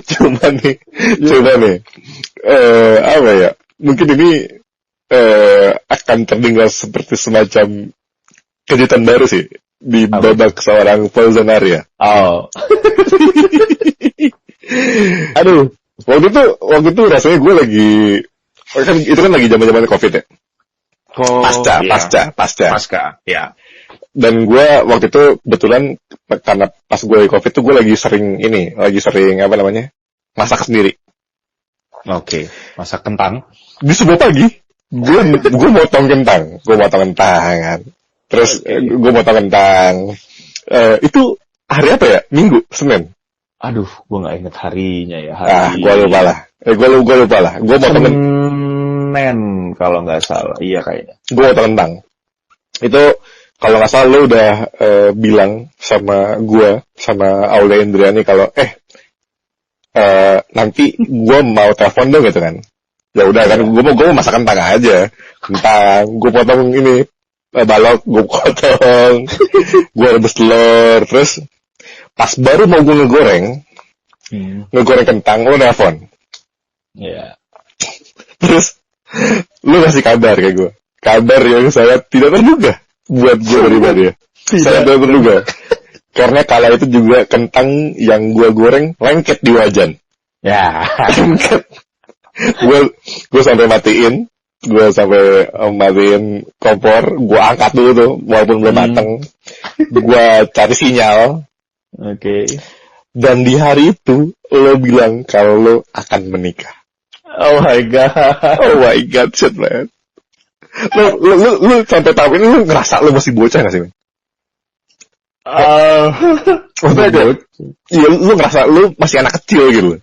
Coba nih, apa ya? Mungkin ini akan terdengar seperti semacam kejutan baru sih di babak seorang Bolsonaro. Oh. Aduh, waktu itu rasanya gue lagi itu kan lagi zaman-zaman Covid ya. Pasca. Ya. Dan gue waktu itu kebetulan karena pas gue Covid tuh gue lagi sering apa namanya? Masak sendiri. Oke, masak kentang. Di sebuah pagi, gue motong kentang kan. Terus gue motong kentang. Itu hari apa ya? Minggu, Senin. Aduh, gue nggak inget harinya ya. Gue lupa lah. Gue motong Senin kalau nggak salah. Iya kayaknya. Gue motong kentang. Itu kalau nggak salah lo udah bilang sama gue, sama Aulia Indriani kalau nanti gue mau telepon dong gitu kan. Ya udah kan, gue mau masak kentang aja. Gue potong ini balok, gue potong, gue rebus telur, terus pas baru mau gue ngegoreng kentang, lo nelfon. Iya. Terus lo ngasih kabar kayak gue, kabar yang saya tidak terduga buat gue pribadi ya. Saya tidak terduga karena kala itu juga kentang yang gue goreng lengket di wajan. Ya. Gue sampai matiin kompor, gue angkat dulu tuh walaupun belum mateng, gue cari sinyal. Oke. Dan di hari itu lo bilang kalau lo akan menikah. Oh my god, shit man. Lo sampai tahun ini lo ngerasa lo masih bocah nggak sih man? Iya, lo ngerasa lo masih anak kecil gitu.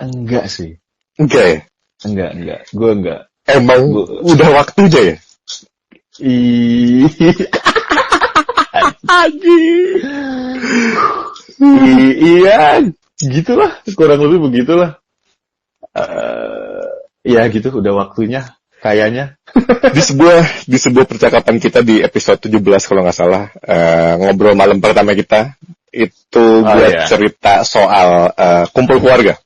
Enggak sih. Enggak ya? Enggak. Gue enggak. Emang udah waktunya ya? Iya, gitulah, kurang lebih begitulah. Ya gitu, udah waktunya kayaknya. Di sebuah percakapan kita di episode 17 kalau nggak salah, ngobrol malam pertama kita itu gue cerita soal kumpul keluarga.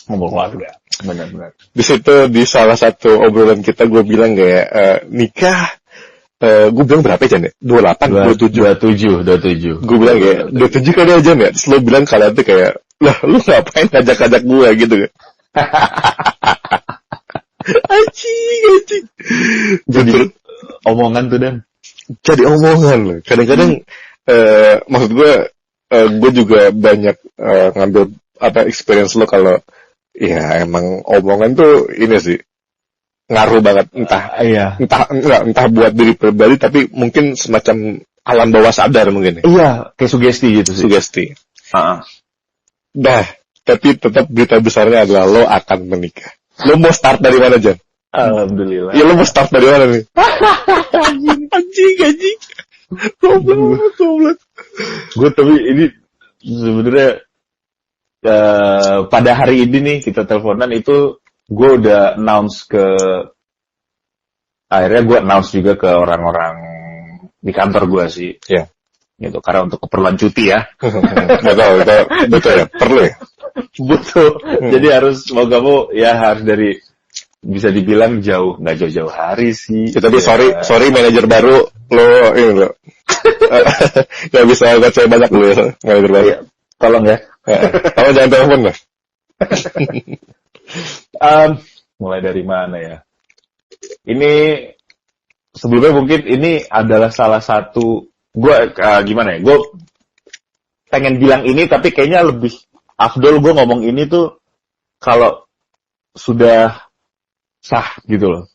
Benar. Di situ di salah satu obrolan kita gue bilang kayak nikah, gue bilang berapa ya Jan ya? 27. Gue bilang kayak 27 kali aja ya. Terus lo bilang kalau itu kayak, lah lu ngapain ngajak-ngajak gue gitu kan? Anjing. Jadi omongan tuh Dan. Jadi omongan loh. Kadang-kadang maksud gue juga banyak ngambil experience lo kalau ya emang omongan tuh ini sih ngaruh banget, entah buat diri pribadi tapi mungkin semacam alam bawah sadar mungkin. Iya, kayak sugesti gitu sih. Nah, tapi tetap berita besarnya adalah lo akan menikah. Lo mau start dari mana, Jan? Alhamdulillah. Ya lo mau start dari mana nih? Anjing. Goblok. Gue tapi ini sebenarnya pada hari ini nih kita teleponan itu gue udah akhirnya gue announce juga ke orang-orang di kantor gue sih. Iya. Gitu, karena untuk keperluan cuti ya. Betul ya, perlu ya. Betul. Jadi harus mau gak mau ya harus dari bisa dibilang nggak jauh-jauh hari sih. Ya, tapi sorry manajer baru lo ini lo. Gak bisa lihat saya banyak dulu ya manajer baru. Ya, tolong ya. Kamu jangan telepon lah. Mulai dari mana ya? Ini sebelumnya mungkin ini adalah salah satu gue gimana ya? Gue pengen bilang ini tapi kayaknya lebih afdol gue ngomong ini tuh kalau sudah sah gitu loh.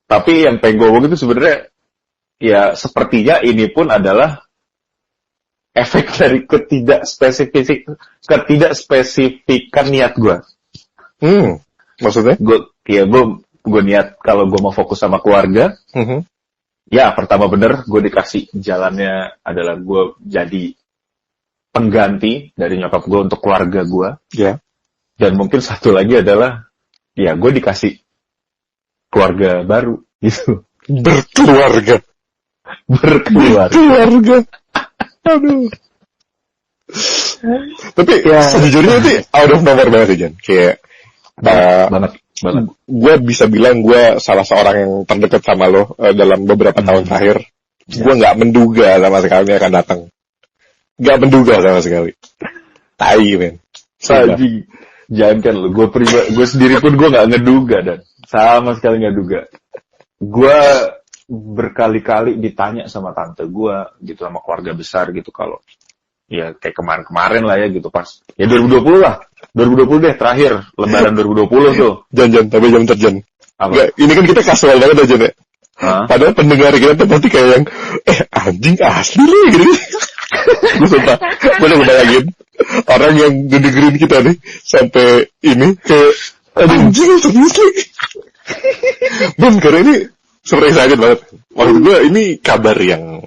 Tapi yang pengen gue ngomong itu sebenarnya ya sepertinya ini pun adalah efek dari ketidakspesifikan niat gue. Maksudnya? Gue niat kalau gue mau fokus sama keluarga. Ya pertama bener gue dikasih jalannya adalah gue jadi pengganti dari nyokap gue untuk keluarga gue. Yeah. Dan mungkin satu lagi adalah ya gue dikasih keluarga baru gitu. Berkeluarga. Aduh. Tapi sejujurnya itu out of nowhere banget sih, Jan. Kayak banget. Gue bisa bilang gue salah seorang yang terdekat sama lo dalam beberapa tahun terakhir. Gue nggak menduga sama sekali dia akan datang. Nggak menduga sama sekali. Tai, men. Saji. Jangan kan lo. Gue sendiri pun gue nggak ngeduga dan sama sekali nggak duga. Gue berkali-kali ditanya sama tante gue gitu, sama keluarga besar gitu, kalau ya kayak kemarin lah ya gitu, pas ya 2020 lah, 2020 deh terakhir lebaran 2020 tuh. Jangan tapi jam terjan. Nggak, ini kan kita kasual banget aja nih. Padahal pendengar kita tuh nanti kayak yang anjing asli nih gitu. Gue sumpah, gue udah bayangin orang yang ngedengerin kita nih sampai ini kayak anjing serius lagi. Bang, karena ini super excited banget. Maksud gue ini kabar yang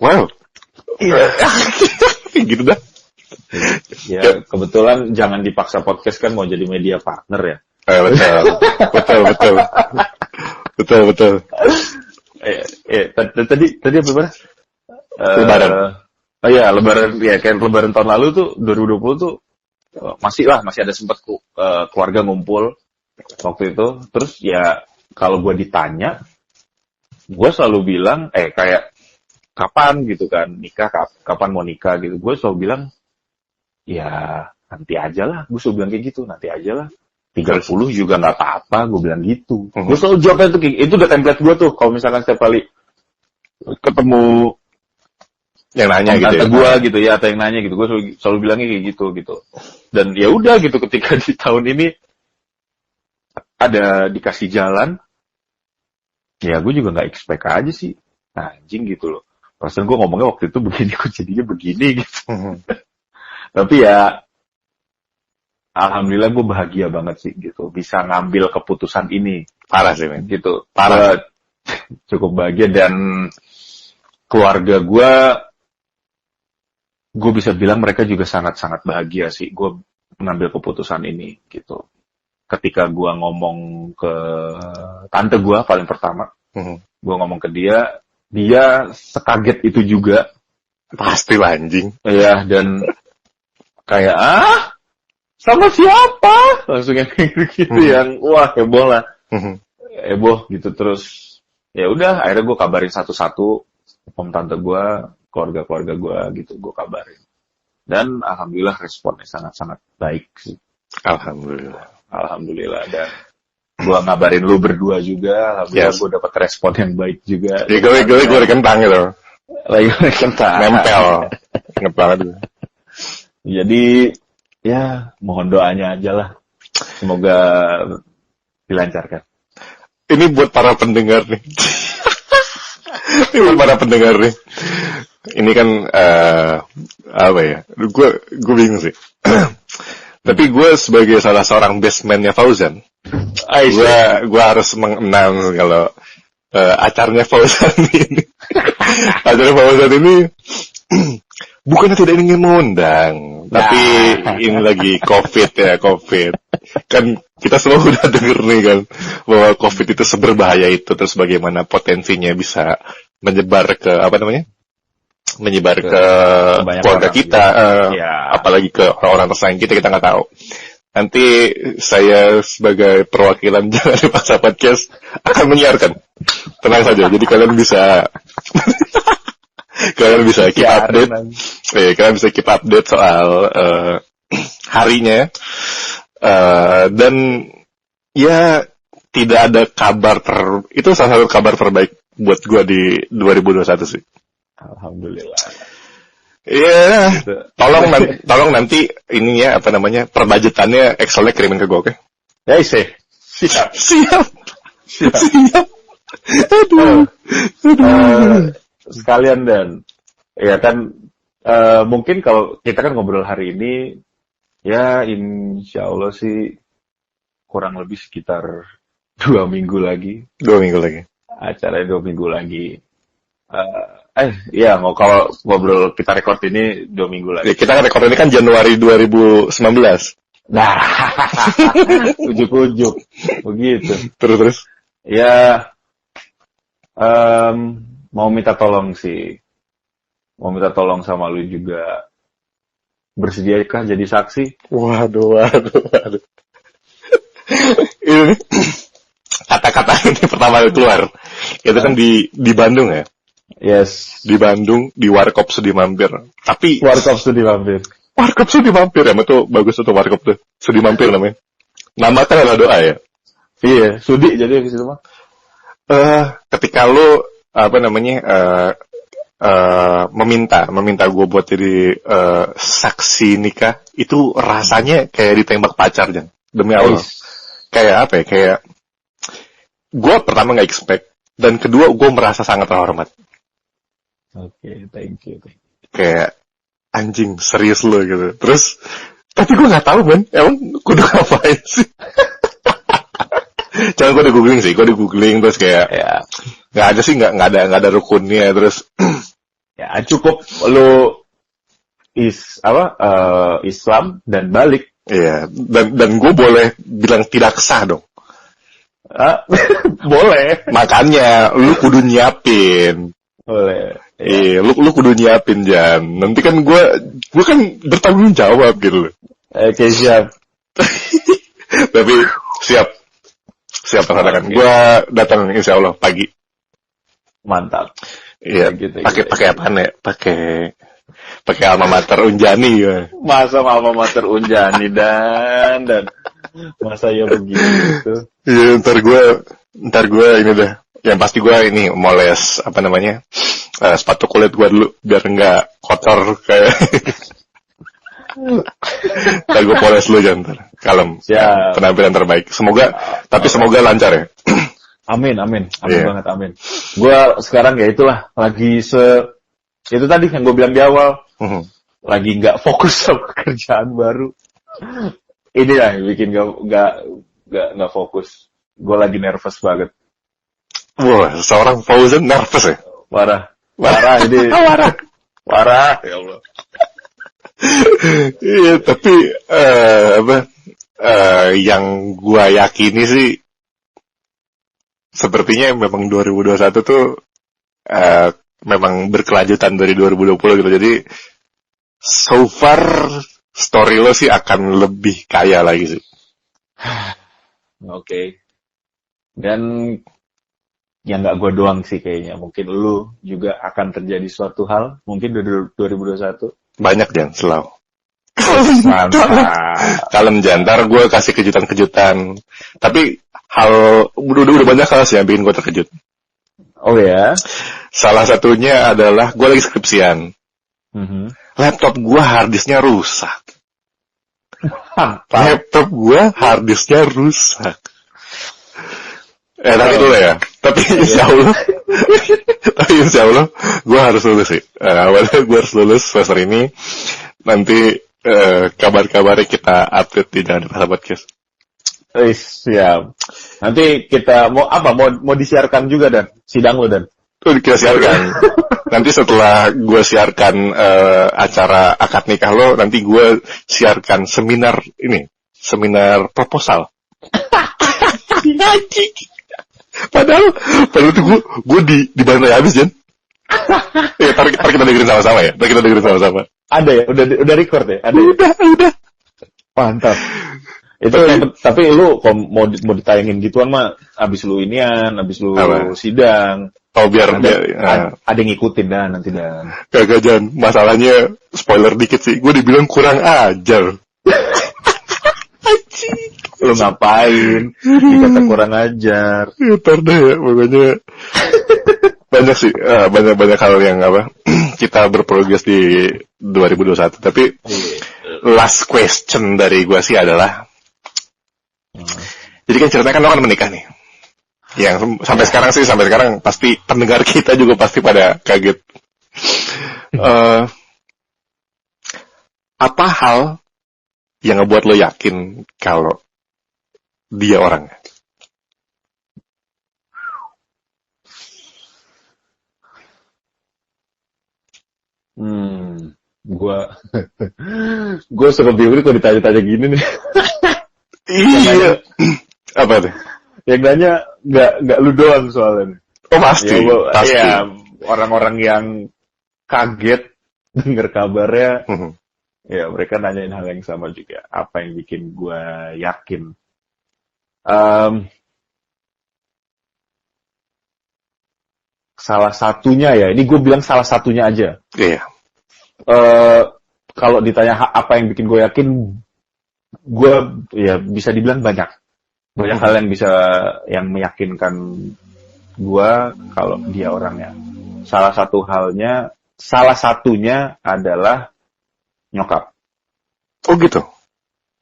wow. Iya. Gitu dah. Ya kebetulan Jangan Dipaksa Podcast kan mau jadi media partner ya. Betul. Tadi apa benar? Lebaran. Oh iya, lebaran ya, kayak lebaran tahun lalu tuh 2020 tuh masih ada sempat keluarga ngumpul waktu itu. Terus ya kalau gue ditanya, gue selalu bilang kayak kapan gitu kan nikah, kapan mau nikah gitu. Gue selalu bilang ya nanti aja lah. Gue selalu bilang kayak gitu, nanti aja lah. 30 juga nggak apa-apa, gue bilang gitu. Gue selalu jawabnya tuh, itu udah template gue tuh. Kalau misalkan setiap kali ketemu yang nanya gitu ya, gue gitu ya, atau yang nanya gitu, gue selalu bilangnya kayak gitu. Dan ya udah gitu, ketika di tahun ini ada dikasih jalan, ya gue juga nggak expect aja sih, anjing gitu loh. Perasaan gue ngomongnya waktu itu begini, kok jadinya begini gitu. Tapi ya alhamdulillah gue bahagia banget sih gitu, bisa ngambil keputusan ini. Parah sih, men. Gitu. Parah. Cukup bahagia, dan keluarga gue bisa bilang mereka juga sangat-sangat bahagia sih gue mengambil keputusan ini gitu. Ketika gue ngomong ke tante gue paling pertama, gue ngomong ke dia sekaget itu juga. Pasti lah anjing. Iya, dan kayak sama siapa? Langsung yang gitu yang wah heboh lah. Heboh gitu. Terus ya udah, akhirnya gue kabarin satu-satu om tante gue, keluarga gue gitu, gue kabarin. Dan alhamdulillah responnya sangat-sangat baik sih. Alhamdulillah. Dan gue ngabarin lu berdua juga, alhamdulillah gue dapat respon yang baik juga. Ya gue kentang gitu. Lagi kentang. Nempel. Ingat banget. Jadi ya mohon doanya aja lah. Semoga dilancarkan. Ini buat para pendengar nih. Ini kan apa ya? Gue bingung sih. Tapi gue sebagai salah seorang bestman-nya Fauzan, gue harus mengenal kalau acaranya Fauzan ini. Acara Fauzan ini bukannya tidak ingin mengundang, tapi ini lagi COVID. Kan kita semua udah denger nih kan bahwa COVID itu seberbahaya itu, terus bagaimana potensinya bisa menyebar ke keluarga kita, apalagi ke orang-orang tersayang kita nggak tahu. Nanti saya sebagai perwakilan Jangan Dipaksa Podcast akan menyiarkan. Tenang saja, jadi kalian bisa keep update. Kalian bisa keep update soal harinya. Dan ya tidak ada kabar itu salah satu kabar terbaik buat gue di 2021 sih. Alhamdulillah. Iya, tolong nanti ininya perbajetannya Excelnya kirimin ke gue, oke? Ya, siap. Aduh. Sekalian dan ya kan mungkin kalau kita kan ngobrol hari ini, ya insya Allah sih kurang lebih sekitar 2 minggu lagi. Acaranya 2 minggu lagi. Kalau ngobrol kita record ini 2 minggu lagi. Ya, kita record ini kan Januari 2019. Nah, ujuk-ujuk begitu. Terus. Ya, mau minta tolong sama lu juga. Bersediakah jadi saksi? Waduh. Ini kata-kata ini pertama kali keluar. Itu kan di Bandung ya. Yes. Di Bandung, di Warkop Sudi Mampir. Tapi Warkop Sudi Mampir. Warkop Sudi Mampir ya, itu bagus tuh Warkop tuh. Sudi Mampir namanya. Nama kan adalah doa ya. Iya, Sudi jadi di situ mah. Ketika lu meminta gue buat jadi saksi nikah, itu rasanya kayak ditembak pacar, Jan. Demi Allah. Kayak apa ya? Kayak gue pertama nggak expect, dan kedua gue merasa sangat terhormat. Oke, thank you. Kayak anjing serius lo gitu. Terus tapi gue nggak tahu man, emang kudu ngapain sih? Coba gue udah googling terus kayak Ya, nggak ada sih, nggak ada rukunnya. Terus ya cukup lo Islam dan balik. iya, dan gue boleh bilang tidak sah dong. Boleh. Makanya lu kudu nyiapin. Boleh. Iya, lu kudu nyiapin, Jan. Nanti kan gue kan bertanggung jawab gitu loh. Oke, siap. Tapi siap terhadap gue datang insya Allah pagi. Mantap. Iya. Gitu. Pakai apa nih? Pakai alma mater Unjani ya. Masa alma mater Unjani dan masa ya begitu. Iya, ntar gue ini deh. Yang pasti gue ini mau les sepatu kulit gue dulu biar nggak kotor kayak. Ntar gue poles dulu jangan kalem. Siap. Penampilan terbaik. Semoga lancar ya. Amin Yeah. banget, amin. Gue sekarang ya itulah lagi itu tadi yang gue bilang di awal, lagi nggak fokus sama kerjaan baru. Ini lah yang bikin nggak fokus. Gue lagi nervous banget. Wah, seorang Fauzan nervous ya? Parah ini. Parah. Ya Allah. Iya, tapi yang gue yakini sih sepertinya memang 2021 tuh memang berkelanjutan dari 2020 gitu. Jadi so far story lo sih akan lebih kaya lagi sih. Oke. Dan yang nggak gue doang sih kayaknya. Mungkin lu juga akan terjadi suatu hal. Mungkin 2021. Banyak Jan, selalu. Mantap. Kalem Jan, ntar gue kasih kejutan-kejutan. Tapi udah banyak hal sih yang bikin gue terkejut. Oh ya? Salah satunya adalah gue lagi skripsian. Laptop gue harddisknya rusak. Laptop gue harddisknya rusak. Tapi dulu ya. Tapi insya Allah gue harus lulus sih. Awalnya gue harus lulus semester ini. Nanti kabar-kabarnya kita update di Jangan Lupa Podcast. Siap. Nanti kita mau disiarkan juga dan sidang lo dan. Kita siarkan. Nanti setelah gue siarkan acara akad nikah lo, nanti gue siarkan seminar proposal. Padahal itu gue dibantai habis Jan. Ntar kita dengerin sama-sama ya. Ada ya? Udah record ya? Ada. Udah. Mantap. Itu tapi lu mau ditayangin gituan mah abis lu sidang. Oh biar ada yang ngikutin nanti. Kagak Jan, masalahnya spoiler dikit sih. Gue dibilang kurang ajar. Lu ngapain? Dikata kurang ajar. Ntar deh ya, pokoknya banyak sih, banyak hal yang kita berprogres di 2021. Tapi last question dari gue sih adalah, jadi kan ceritanya kan lo kan menikah nih. Yang sampai sekarang pasti pendengar kita juga pasti pada kaget. Apa hal yang ngebuat lo yakin kalau dia orangnya? Gue suka bingung kalau ditanya-tanya gini nih. Iya. Apa tuh? Yang nanya nggak lu doang soalnya. Oh pasti. Pasti. Ya, orang-orang yang kaget denger kabarnya Ya, mereka nanyain hal yang sama juga. Apa yang bikin gue yakin? Salah satunya ya, ini gue bilang salah satunya aja. Iya. Kalau ditanya apa yang bikin gue yakin, gue ya bisa dibilang banyak hal yang yang meyakinkan gue kalau dia orangnya. Salah satunya adalah nyokap. Oh gitu.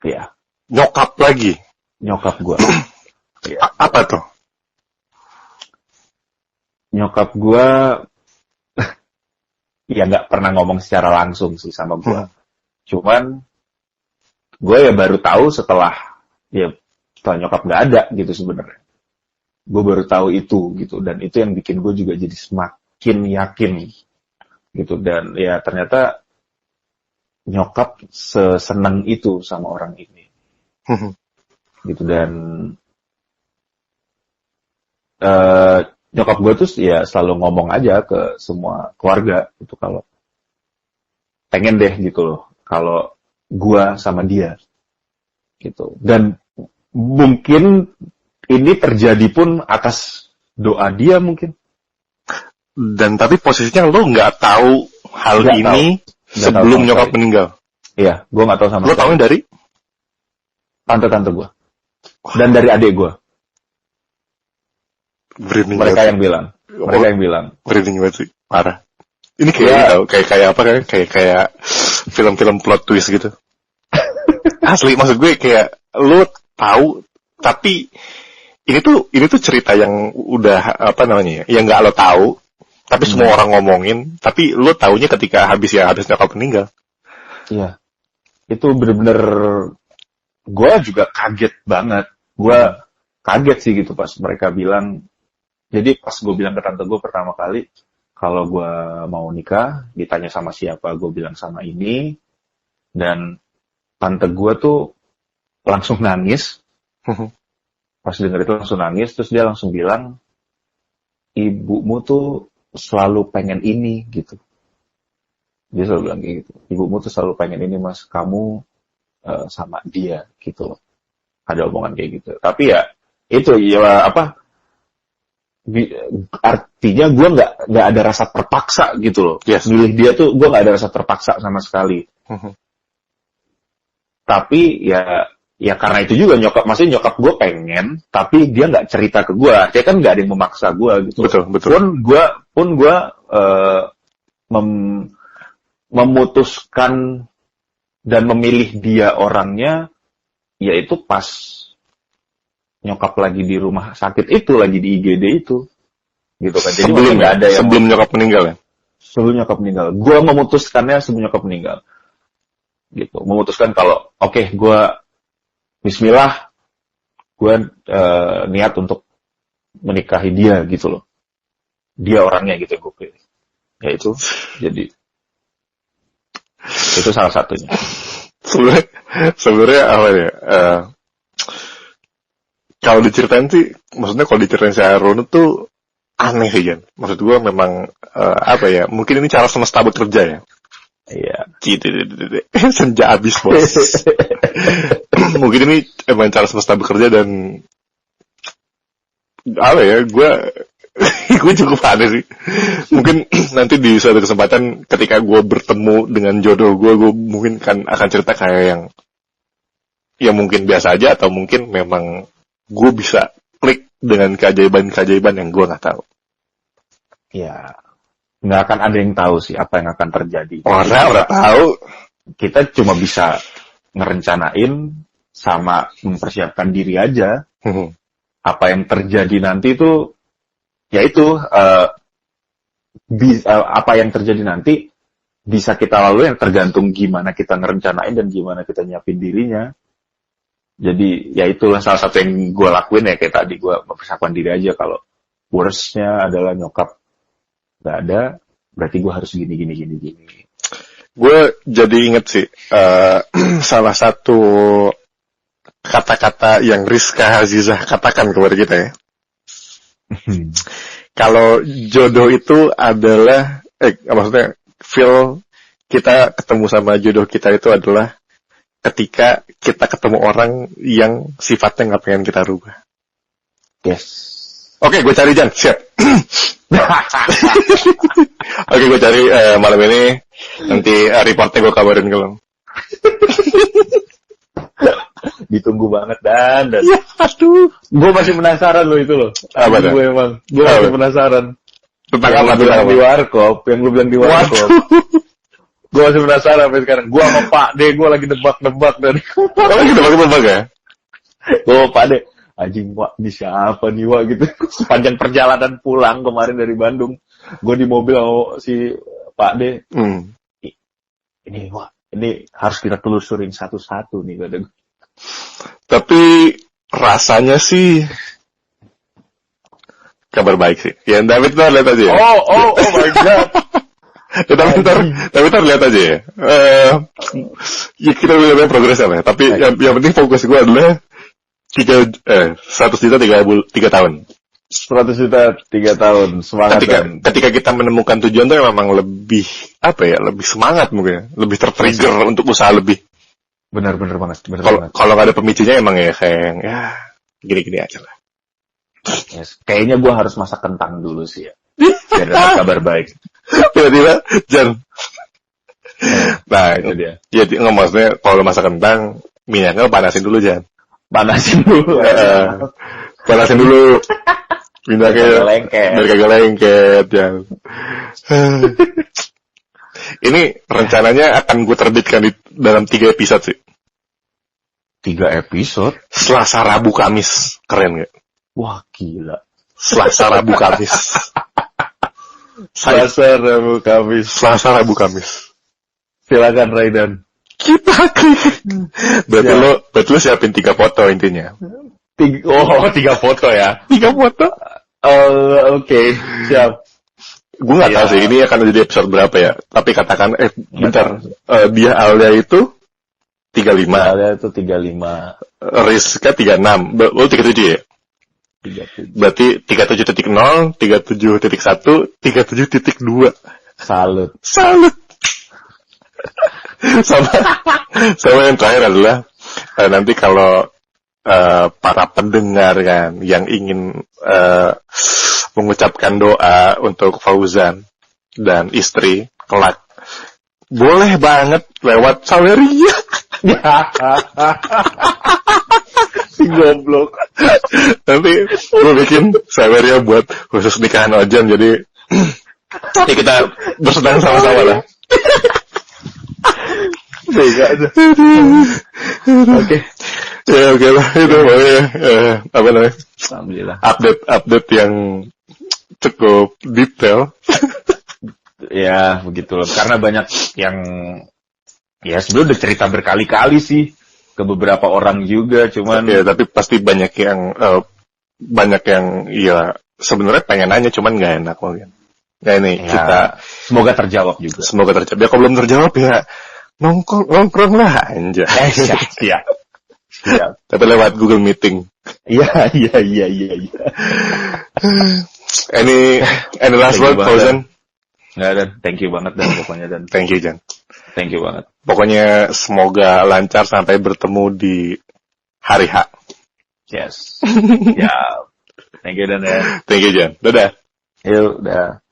Iya. Nyokap lagi. Nyokap gue. Ya. Apa tuh? Nyokap gue ya nggak pernah ngomong secara langsung sih sama gue. Cuman gue ya baru tahu setelah nyokap nggak ada gitu sebenarnya. Gue baru tahu itu gitu, dan itu yang bikin gue juga jadi semakin yakin gitu. Dan ya ternyata nyokap sesenang itu sama orang ini gitu. Dan nyokap gue tuh ya selalu ngomong aja ke semua keluarga gitu, kalau pengen deh gitu loh kalau gue sama dia gitu. Dan mungkin ini terjadi pun atas doa dia mungkin. Dan tapi posisinya lo nggak tahu hal Nggak ini tahu. sebelum Nggak tahu nyokap sekali. meninggal. Iya, gue nggak tahu sama Lo tahunya dari? tante-tante gue dan dari adik gue. Merinding Mereka banget. yang bilang. Mereka yang bilang. Merinding banget sih, parah. Ini kayak Ya. tahu, kayak apa kan? Kayak film-film plot twist gitu. Asli, maksud gue kayak lo tahu, tapi ini tuh cerita yang udah apa namanya ya, yang nggak lo tahu, tapi semua orang ngomongin, tapi lo taunya ketika habis nyokap meninggal. Iya. Itu bener-bener gue juga kaget banget. Gue kaget sih gitu pas mereka bilang. Jadi pas gue bilang ke tante gue pertama kali, kalau gue mau nikah, ditanya sama siapa, gue bilang sama ini. Dan tante gue tuh langsung nangis. Pas denger itu langsung nangis, terus dia langsung bilang, ibumu tuh selalu pengen ini gitu. Dia selalu bilang kayak gitu. Ibumu tuh selalu pengen ini, Mas, kamu sama dia gitu loh. Ada omongan kayak gitu. Tapi ya itu ya apa? Artinya gue nggak ada rasa terpaksa gitu loh. Yes. Milih dia tuh gue nggak ada rasa terpaksa sama sekali. Tapi ya karena itu juga maksudnya nyokap gue pengen, tapi dia nggak cerita ke gue. Artinya kan nggak ada yang memaksa gue gitu. Betul. Pun gue memutuskan dan memilih dia orangnya, yaitu pas nyokap lagi di rumah sakit itu, lagi di IGD itu, gitu kan. Jadi nggak ada yang sebelum nyokap meninggal ya. Sebelum nyokap meninggal, gue memutuskannya sebelum nyokap meninggal, gitu. Memutuskan kalau oke, gue Bismillah, gue niat untuk menikahi dia gitu loh. Dia orangnya gitu gue pilih. Ya itu, jadi itu salah satunya. Sebenarnya apa ya? Kalau diceritain sih, maksudnya kalau diceritain si Aaron itu aneh sih, Jan. Maksud gue memang apa ya? Mungkin ini cara semesta bekerja ya. Iya. Gitu. Senja abis, bos. Mungkin ini emang cara semesta bekerja dan apa ya? Gue cukup aneh sih. Mungkin nanti di suatu kesempatan ketika gue bertemu dengan jodoh gue mungkin akan cerita kayak yang mungkin biasa aja, atau mungkin memang gue bisa klik dengan keajaiban yang gue nggak tahu. Ya, nggak akan ada yang tahu sih apa yang akan terjadi. Orang tahu. Kita cuma bisa ngerencanain sama mempersiapkan diri aja. Apa yang terjadi nanti itu, yaitu apa yang terjadi nanti bisa kita lalui, yang tergantung gimana kita ngerencanain dan gimana kita nyiapin dirinya. Jadi ya itulah salah satu yang gue lakuin ya, kayak tadi gue mempersiapkan diri aja. Kalau worst-nya adalah nyokap gak ada, berarti gue harus gini. Gue jadi inget sih salah satu kata-kata yang Rizka Azizah katakan kepada kita ya. Kalau jodoh itu adalah maksudnya feel kita ketemu sama jodoh kita itu adalah ketika kita ketemu orang yang sifatnya nggak pengen kita rubah. Yes. Oke, gue cari Jan, siap. Oke, gue cari malam ini. Nanti reportnya gue kabarin ke lo. Ditunggu banget dan. Ya, aduh. Gue masih penasaran lo itu lo. Apa dah? Gue masih penasaran. Tentang Yang apa? lu bilang di warkop, Waduh. Gue masih penasaran sampai sekarang. Gue sama Pak D, gue lagi nebak-nebak dari. Kamu lagi nebak-nebak ya? Gue sama Pak D, anjing Wak, ini siapa nih Wak gitu. Sepanjang perjalanan pulang kemarin dari Bandung, gue di mobil sama si Pak D. Ini Wak, ini harus kita telusurin satu-satu nih kata gue. Tapi rasanya sih kabar baik sih. Ya, tapi ntar lihat aja ya. Oh my god. Ya, tapi ntar lihat aja ya. Ya kita lihat progres apa ya. Tapi yang penting fokus gue adalah 100 juta 3 tahun. 100 juta 3 tahun, semangat. Ketika kita menemukan tujuan tuh memang lebih lebih semangat mungkin, lebih tertrigger untuk usaha lebih. Benar banget. Kalau nggak ada pemicunya emang ya kayak gini-gini aja lah. Yes. Kayaknya gue harus masak kentang dulu sih ya, biar dapat kabar baik. Tiba-tiba Jan. Nah Itu dia. Ya nggak, maksudnya kalau masak kentang minyaknya panasin dulu Jan. Panasin dulu. Panasin dulu. Minyaknya biar kagak lengket Jan. Ini rencananya akan gue terbitkan dalam 3 episode sih. 3 episode? Selasa, Rabu, Kamis. Keren gak? Wah gila. Selasa, Rabu, Kamis. Selasa, Rabu, Kamis. Silakan Raidan. Kita klik. Berarti lo siapin 3 foto intinya. 3 foto ya? 3 foto? Oke. Siap. Gue gak tahu sih ini akan jadi episode berapa ya. Tapi katakan bentar. Dia Alia itu 35. Alia itu 35. Rizka 36. Lo 37 ya? 37. Berarti 37.0, 37.1, 37.2. Salut. Sama yang terakhir adalah nanti kalau para pendengar kan yang ingin mengucapkan doa untuk Fauzan dan istri kelak, boleh banget lewat Saweria. Si goblok. Nanti gue bikin Saweria buat khusus nikahan Ojan, jadi ya kita bersenang sama-sama lah. Oke. Ya oke lah, itu apa namanya? Alhamdulillah. Update yang cukup detail. Ya begitu loh. Karena banyak yang sebenarnya udah cerita berkali-kali sih ke beberapa orang juga, cuman ya tapi pasti banyak yang ya sebenarnya pengen nanya cuman nggak enak mungkin. Nah ini kita semoga terjawab juga. Ya kalau belum terjawab ya nongkrong lah anjay. Siap. Tapi lewat Google Meeting. Iya. Any last word, Fauzan? Nggak ada. Thank you banget dan pokoknya dan. Thank you Jan. Thank you banget. Pokoknya semoga lancar sampai bertemu di hari H. Yes. Ya. Thank you dan ya. Thank you Jan. Dadah. Yuk, dah.